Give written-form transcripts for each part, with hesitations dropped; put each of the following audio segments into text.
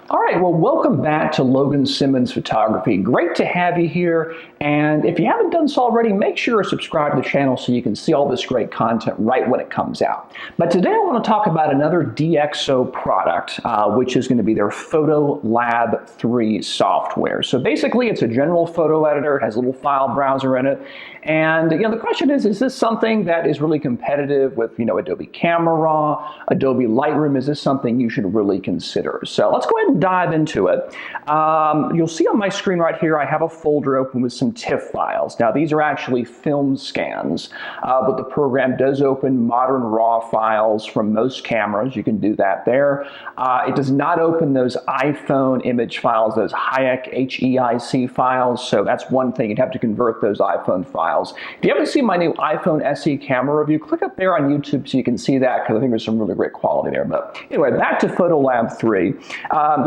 All right, well, welcome back to Logan Simmons Photography. Great to have you here. And if you haven't done so already, make sure to subscribe to the channel so you can see all this great content right when it comes out. But today I want to talk about another DxO product, which is going to be their PhotoLab 3 software. So basically, it's a general photo editor. It has a little file browser in it. And the question is this something that is really competitive with Adobe Camera Raw, Adobe Lightroom? Is this something you should really consider? So let's go ahead and dive into it. You'll see on my screen right here, I have a folder open with some TIFF files. Now these are actually film scans, but the program does open modern RAW files from most cameras. You can do that there. It does not open those iPhone image files, those HEIC, H-E-I-C files. So that's one thing. You'd have to convert those iPhone files. If you haven't seen my new iPhone SE camera review, click up there on YouTube so you can see that, because I think there's some really great quality there. But anyway, back to PhotoLab 3.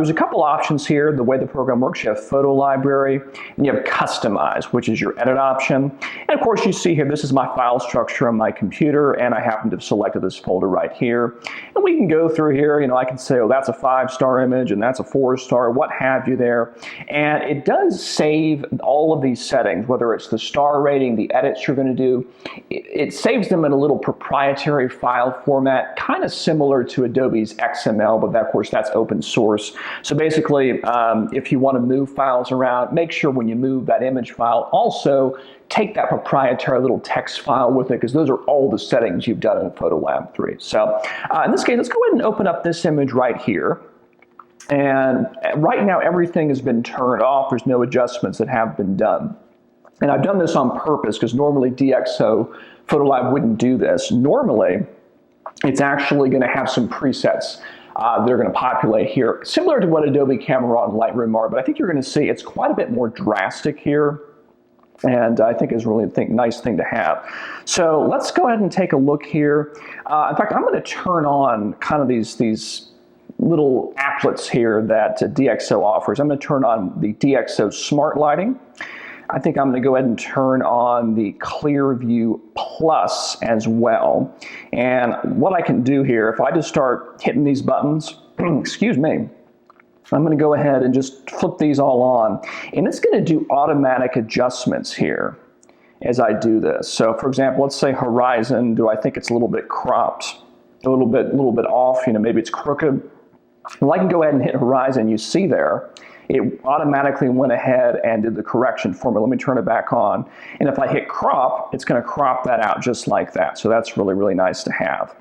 There's a couple options here. The way the program works, you have Photo Library, and you have Customize, which is your edit option. And of course, you see here, this is my file structure on my computer, and I happen to have selected this folder right here. And we can go through here. I can say, oh, that's a 5-star image, and that's a 4-star, what have you there. And it does save all of these settings, whether it's the star rating, the edits you're going to do. It saves them in a little proprietary file format, kind of similar to Adobe's XML, but that, of course, that's open source. So basically, if you want to move files around, make sure when you move that image file, also take that proprietary little text file with it, because those are all the settings you've done in PhotoLab 3. So in this case, let's go ahead and open up this image right here. And right now, everything has been turned off. There's no adjustments that have been done. And I've done this on purpose, because normally DxO PhotoLab wouldn't do this. Normally, it's actually going to have some presets that are going to populate here, similar to what Adobe Camera Raw and Lightroom are, but I think you're going to see it's quite a bit more drastic here, and I think is really a nice thing to have. So let's go ahead and take a look here. In fact, I'm going to turn on kind of these little applets here that DxO offers. I'm going to turn on the DxO Smart Lighting. I think I'm going to go ahead and turn on the Clear View Plus as well. And what I can do here, if I just start hitting these buttons, excuse me, I'm going to go ahead and just flip these all on. And it's going to do automatic adjustments here as I do this. So for example, let's say horizon, do I think it's a little bit cropped, a little bit off, maybe it's crooked. Well, I can go ahead and hit horizon. You see there, it automatically went ahead and did the correction for me. Let me turn it back on. And if I hit crop, it's going to crop that out just like that. So that's really, really nice to have.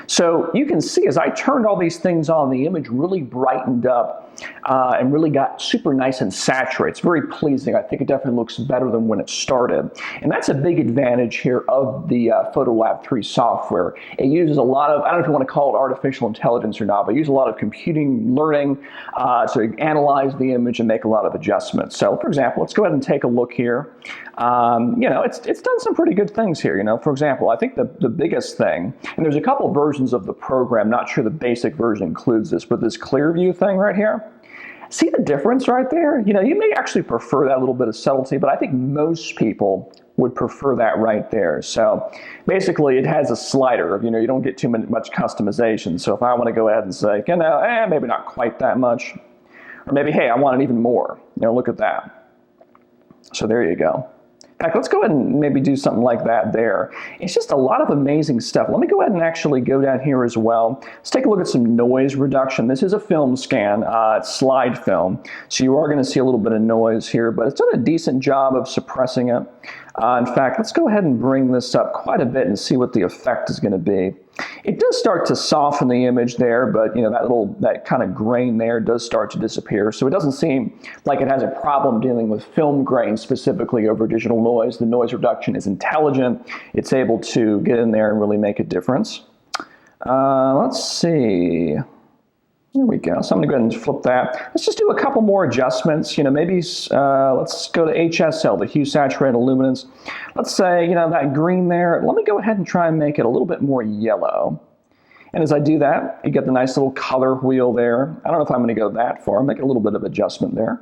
So you can see as I turned all these things on, the image really brightened up and really got super nice and saturated. It's very pleasing. I think it definitely looks better than when it started. And that's a big advantage here of the PhotoLab 3 software. It uses a lot of, I don't know if you want to call it artificial intelligence or not, but it uses a lot of computing learning to analyze the image and make a lot of adjustments. So for example, let's go ahead and take a look here. It's done some pretty good things here. For example, I think the biggest thing, and there's a couple versions of the program, not sure the basic version includes this, but this clear view thing right here. See the difference right there? You may actually prefer that little bit of subtlety, but I think most people would prefer that right there. So basically it has a slider of, you don't get too much customization. So if I want to go ahead and say, maybe not quite that much, or maybe, hey, I want it even more, look at that. So there you go. In fact, let's go ahead and maybe do something like that there. It's just a lot of amazing stuff. Let me go ahead and actually go down here as well. Let's take a look at some noise reduction. This is a film scan, it's slide film, so you are going to see a little bit of noise here, but it's done a decent job of suppressing it. In fact, let's go ahead and bring this up quite a bit and see what the effect is going to be. It does start to soften the image there, but that kind of grain there does start to disappear. So it doesn't seem like it has a problem dealing with film grain specifically over digital noise. The noise reduction is intelligent. It's able to get in there and really make a difference. Let's see. Here we go. So I'm going to go ahead and flip that. Let's just do a couple more adjustments. Maybe let's go to HSL, the hue, saturated, luminance. Let's say, that green there. Let me go ahead and try and make it a little bit more yellow. And as I do that, you get the nice little color wheel there. I don't know if I'm going to go that far. I'll make a little bit of adjustment there.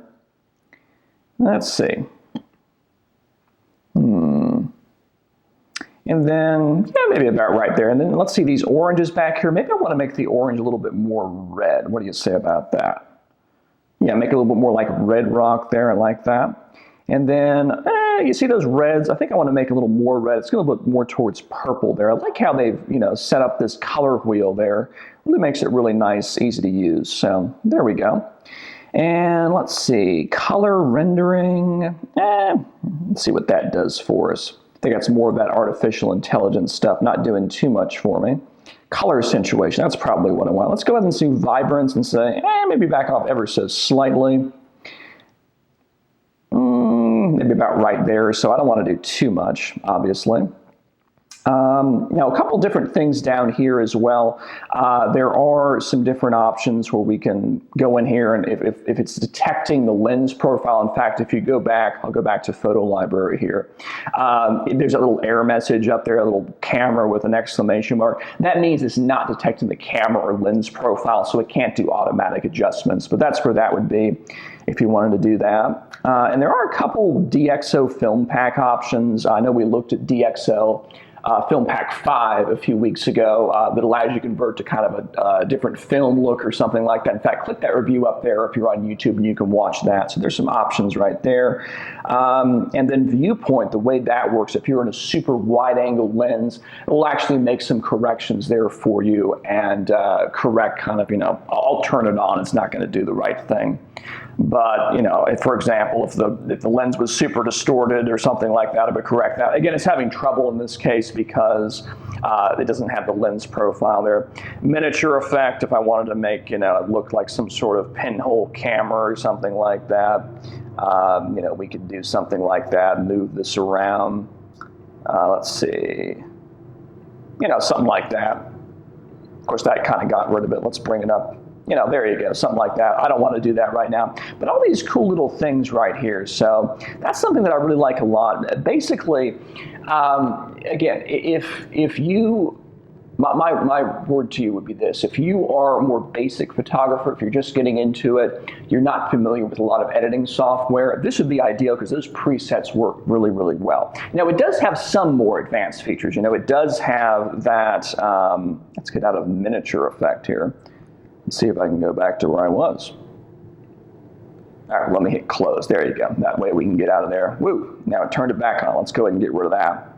Let's see. And then, yeah, maybe about right there. And then let's see these oranges back here. Maybe I want to make the orange a little bit more red. What do you say about that? Yeah, make it a little bit more like red rock there. I like that. And then you see those reds. I think I want to make a little more red. It's going to look more towards purple there. I like how they've set up this color wheel there. Really makes it really nice, easy to use. So there we go. And let's see, color rendering. Let's see what that does for us. I think that's more of that artificial intelligence stuff, not doing too much for me. Color accentuation, that's probably what I want. Let's go ahead and see vibrance and say, maybe back off ever so slightly. Maybe about right there, so I don't want to do too much, obviously. Now, a couple different things down here as well. There are some different options where we can go in here, and if it's detecting the lens profile, in fact, if you go back, I'll go back to Photo Library here. There's a little error message up there, a little camera with an exclamation mark. That means it's not detecting the camera or lens profile, so it can't do automatic adjustments, but that's where that would be if you wanted to do that. And there are a couple DxO film pack options. I know we looked at DxO Film Pack 5 a few weeks ago that allows you to convert to kind of a different film look or something like that. In fact, click that review up there if you're on YouTube and you can watch that. So there's some options right there. And then viewpoint, the way that works, if you're in a super wide angle lens, it will actually make some corrections there for you and correct kind of, I'll turn it on, it's not going to do the right thing. But, if, for example, if the lens was super distorted or something like that, it would correct that. Again, it's having trouble in this case because it doesn't have the lens profile there. Miniature effect, if I wanted to make, it look like some sort of pinhole camera or something like that, we could do something like that, move this around. Let's see, something like that. Of course, that kind of got rid of it. Let's bring it up. There you go, something like that. I don't want to do that right now. But all these cool little things right here. So that's something that I really like a lot. Basically, again, if you, my word to you would be this. If you are a more basic photographer, if you're just getting into it, you're not familiar with a lot of editing software, this would be ideal because those presets work really, really well. Now, it does have some more advanced features. It does have that, let's get out of miniature effect here. See if I can go back to where I was. All right, let me hit close. There you go. That way we can get out of there. Woo! Now it turned it back on. Let's go ahead and get rid of that.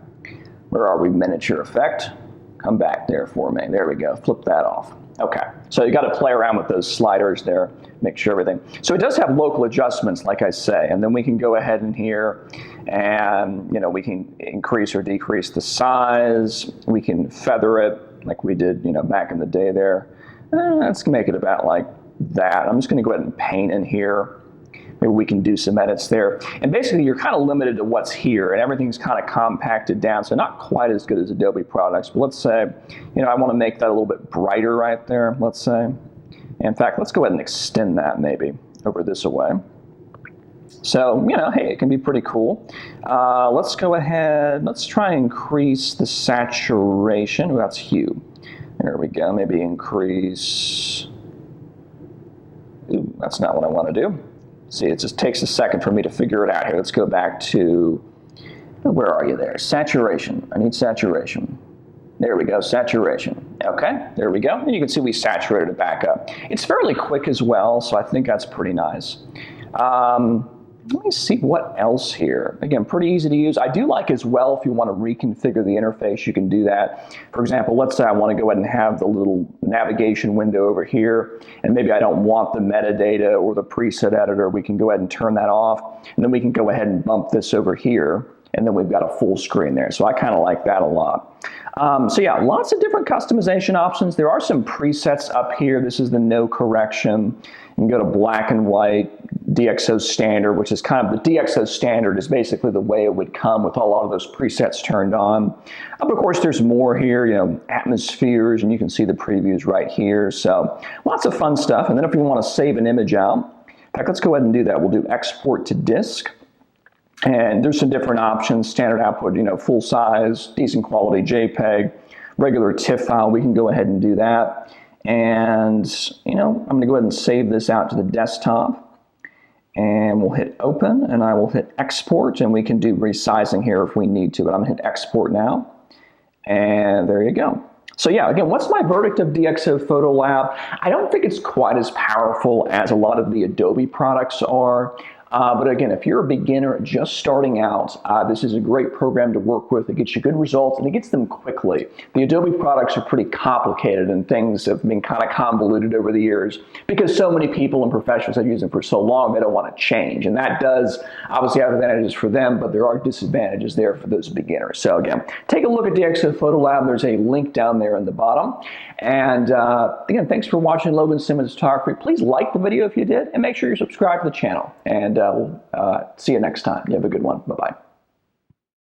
Where are we? Miniature effect. Come back there for me. There we go. Flip that off. Okay. So you got to play around with those sliders there. Make sure everything. So it does have local adjustments, like I say, and then we can go ahead in here and we can increase or decrease the size. We can feather it like we did back in the day there. Let's make it about like that. I'm just going to go ahead and paint in here. Maybe we can do some edits there. And basically, you're kind of limited to what's here, and everything's kind of compacted down, so not quite as good as Adobe products. But let's say, I want to make that a little bit brighter right there, let's say. In fact, let's go ahead and extend that maybe over this way. So, hey, it can be pretty cool. Let's go ahead. Let's try and increase the saturation. Ooh, that's hue. There we go, maybe increase. Ooh, that's not what I want to do. See, it just takes a second for me to figure it out here. Let's go back to, where are you there? Saturation, I need saturation. There we go, saturation. Okay, there we go. And you can see we saturated it back up. It's fairly quick as well, so I think that's pretty nice. Let me see what else here. Again, pretty easy to use. I do like as well if you want to reconfigure the interface, you can do that. For example, let's say I want to go ahead and have the little navigation window over here, and maybe I don't want the metadata or the preset editor. We can go ahead and turn that off, and then we can go ahead and bump this over here, and then we've got a full screen there. So I kind of like that a lot. So yeah, lots of different customization options. There are some presets up here. This is the no correction. You can go to black and white, DxO standard, which is kind of the DxO standard is basically the way it would come with a lot of those presets turned on. Of course, there's more here, atmospheres, and you can see the previews right here. So lots of fun stuff. And then if you want to save an image out, in fact, let's go ahead and do that. We'll do export to disk. And there's some different options, standard output, full size, decent quality JPEG, regular TIFF file. We can go ahead and do that. And, I'm going to go ahead and save this out to the desktop. And we'll hit open, and I will hit export, and we can do resizing here if we need to, but I'm going to hit export now. And there you go. So yeah, again, what's my verdict of DxO PhotoLab? I don't think it's quite as powerful as a lot of the Adobe products are. But again, if you're a beginner just starting out, this is a great program to work with. It gets you good results and it gets them quickly. The Adobe products are pretty complicated and things have been kind of convoluted over the years because so many people and professionals have used them for so long, they don't want to change. And that does obviously have advantages for them, but there are disadvantages there for those beginners. So again, take a look at DxO PhotoLab. There's a link down there in the bottom. And again, thanks for watching Logan Simmons Photography. Please like the video if you did, and make sure you're subscribed to the channel. And we'll see you next time. You have a good one. Bye-bye.